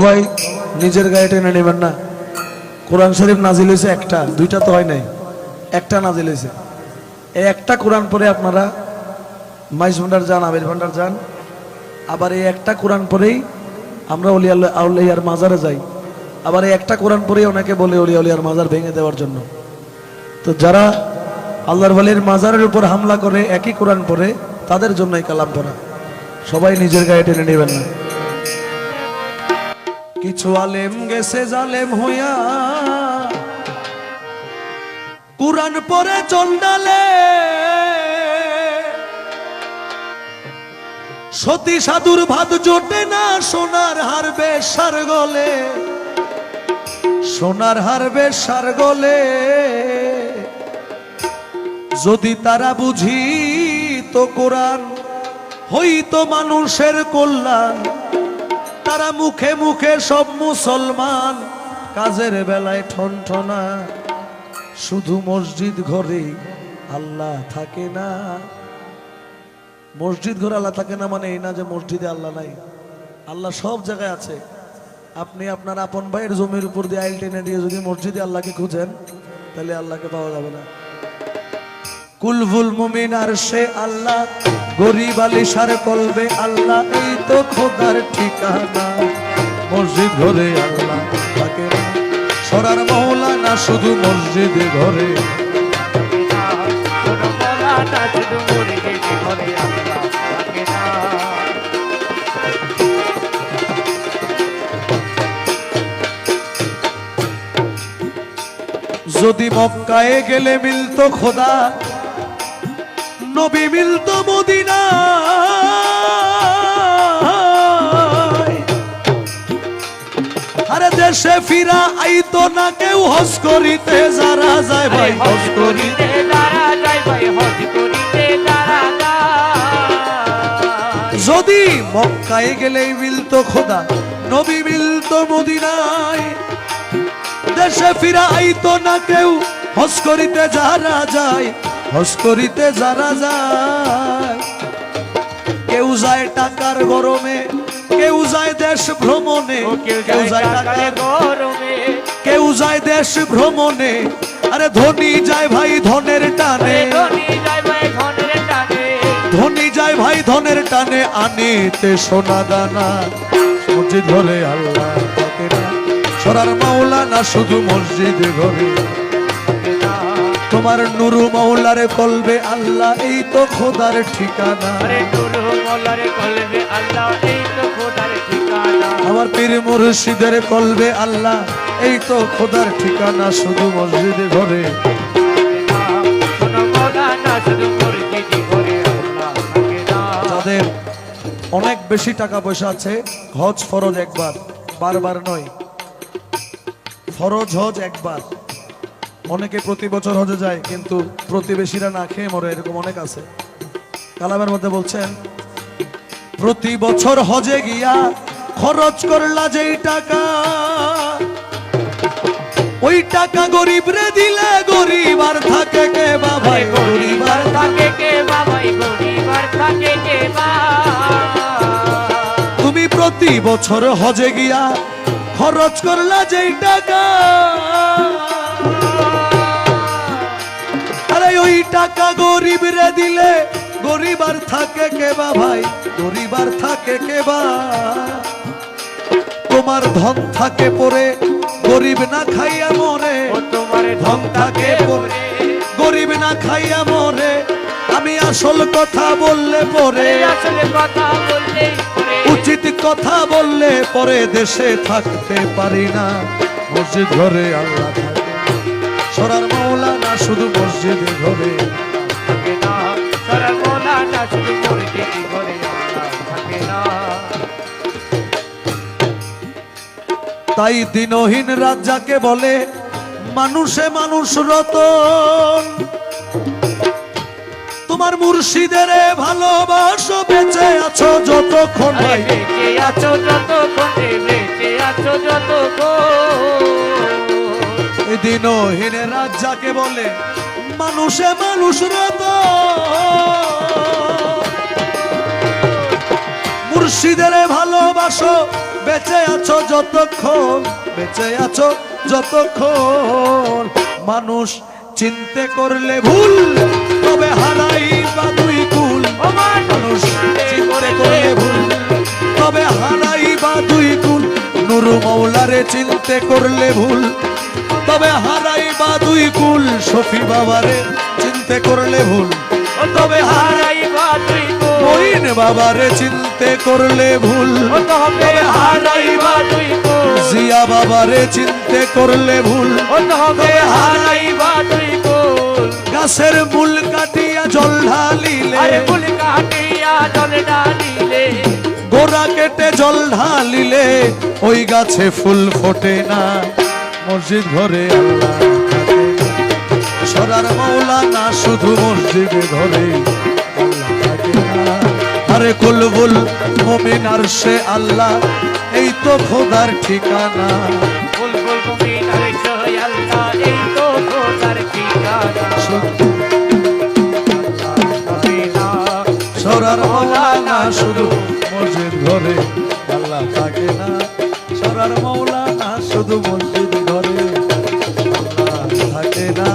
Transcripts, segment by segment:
সবাই নিজের গায়ে টেনে নেবেন না। কোরআন শরীফ নাজিল হয়েছে একটা, দুইটা তো হয় নাই, একটা নাজিল হয়েছে। এই একটা কোরআন পরে আপনারা মাইজ ভান্ডার যান, আবির ভান্ডার যান, আবার এই একটা কোরআন পরেই আমরা আউলিয়ার মাজারে যাই, আবার এই একটা কোরআন পরেই অনেকে বলে অলিয়ার মাজার ভেঙে দেওয়ার জন্য। তো যারা আল্লাহর ওয়ালির মাজারের উপর হামলা করে একই কোরআন পড়ে, তাদের জন্য এই কালাম পড়া। সবাই নিজের গায়ে টেনে নেবেন না। কিছু আলেম গেছে জালেম হইয়া, কুরআন পড়ে চন্ডালে, সতী সাধুর ভাত জোটে না, সোনার হারবে সার গলে, সোনার হারবে সার গলে। যদি তারা বুঝি তো কোরআন হইতো মানুষের কল্যাণ। তারা মুখে মুখে সব মুসলমান, কাজের বেলায় ঠনঠনা। শুধু মসজিদ ঘরে আল্লাহ থাকে না। মসজিদ ঘরে আল্লাহ থাকে না মানে এই না যে মসজিদে আল্লাহ নাই, আল্লাহ সব জায়গায় আছে। আপনি আপনার আপন ভাইয়ের জমির উপর দিয়ে আইল টেনে দিয়ে যদি মসজিদে আল্লাহকে খুঁজেন, তাহলে আল্লাহকে পাওয়া যাবে না। কুলফুল মুমিন আর সে আল্লাহ, গরিব আলিশার কলবে আল্লাহ, এই তো খোদার ঠিকানা। মসজিদ ঘরে আল্লাহ থাকে না, সরার মৌলানা শুধু মসজিদে ঘরে। যদি মক্কায় গেলে মিলতো খোদা, নবী মিলতো মদিনা। আরে দেশে ফিরা আইতো না কেউ, হজ করিতে যারা যায় ভাই, হজ করিতে যারা যায় ভাই, হজ করিতে যারা যায়। যদি মক্কায় গেলেই মিলতো খোদা, নবী মিলতো মদিনায়। দেশে ফিরা আইতো না কেউ, হজ করিতে যারা যায়, হজ করিতে যারা যায়। কেউ যায় টাকার গরমে, কেউ যায় দেশ ভ্রমণে, কেউ যায় টাকার গরমে, কেউ যায় দেশ ভ্রমণে। আরে ধনী যায় ভাই ধনের টানে, ধনী যায় ভাই ধনের টানে, ধনী যায় ভাই ধনের টানে। আনিতে সোনা দানা, মসজিদ ঘরে আল্লাহ থাকে না, সরার মাওলানা শুধু মসজিদে ঘরে। তোমার নুরু মৌলারে কলবে আল্লাহ, এই তো খোদার ঠিকানা। আমার পীর মুর্শিদের কলবে আল্লাহ, এই তো খোদার ঠিকানা, শুধু মসজিদে ঘরে। যাদের অনেক বেশি টাকা পয়সা আছে, হজ ফরজ একবার, বারবার নয়, ফরজ হজ একবার। অনেকে প্রতি বছর হজে যায়, কিন্তু প্রতিবেশীরা না খেয়ে মরে, এরকম অনেক আছে। কালামের মধ্যে বলছেন, প্রতি বছর হজে গিয়া খরচ করলা যেই টাকা, ওই টাকা গরিব রে দিলে গরিব আর থাকে কে বাবাই, গরিব আর থাকে কে বাবাই, গরিব আর থাকে কে বা। তুমি প্রতি বছর হজে গিয়া খরচ করলা যেই টাকা, আরে ওই টাকা গরিব রে দিলে গরিব আর থাকে কে বা ভাই, গরিব আর থাকে কে বা। তোমার ধন থাকে পরে গরিব না খাইয়া মরে, তোমার ধন থাকে পরে গরিব না খাইয়া মরে। আমি আসল কথা বললে পরে, আসল কথা বললে উচিত কথা বললে পরে, দেশে থাকতে পারি না। মসজিদ ঘরে আল্লাহ থাকে, সরার মৌলানা শুধু মসজিদে ঘরে। তাই দিনহীন রাত যাকে বলে, মানুষে মানুষ রতন। তোমার মুর্শিদের ভালোবাসো, বেঁচে আছো যতক্ষণ ভাই, বেঁচে আছো যতক্ষণ, বেঁচে আছো যতক্ষণ। দিনহীন রাত যাকে বলে, মানুষে মানুষ রতন। মুর্শিদের ভালোবাসো, বেঁচে আছো যতক্ষণ, বেঁচে আছো যতক্ষণ। মানুষ চিনতে করলে ভুল, তবে হারাইবা দুই কুল। মানুষ চিনতে করলে ভুল, তবে হারাইবা দুই কুল। নূর মৌলারে চিনতে করলে ভুল, তবে হারাইবা দুই কুল। শফি বাবারে চিনতে করলে ভুল, তবে হারাইবা দুই কুল। মঈন বাবারে চিনতে করলে ভুল, তবে হারাইবা দুই কুল। জিয়া বাবারে চিনতে করলে ভুল, তবে হারাইবা দুই কুল। গাছের মূল কাটিয়া জল ঢালিলে, মূল কাটিয়া জল ঢালিলে, গোড়া কেটে জল ঢালিলে ওই গাছে ফুল ফোটে না। মসজিদ ঘরে আল্লাহ থাকে না, সরার মৌলানা শুধু মসজিদ ঘরে আল্লাহ থাকে না। আরে কুলবুল মুমিন আরশে আল্লাহ, এই তো খোদার ঠিকানা। বুলবুল মুমিন আরশে আল্লাহ, এই তো খোদার ঠিকানা। সরার মৌলানা শুধু মসজিদ ঘরে আল্লাহ থাকে না। সরার মৌলানা শুধু মসজিদ ঘরে আল্লাহ থাকে না।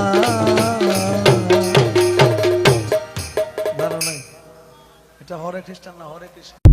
জানো নাই এটা হরে খ্রিস্টান না হরে কৃষ্ণ।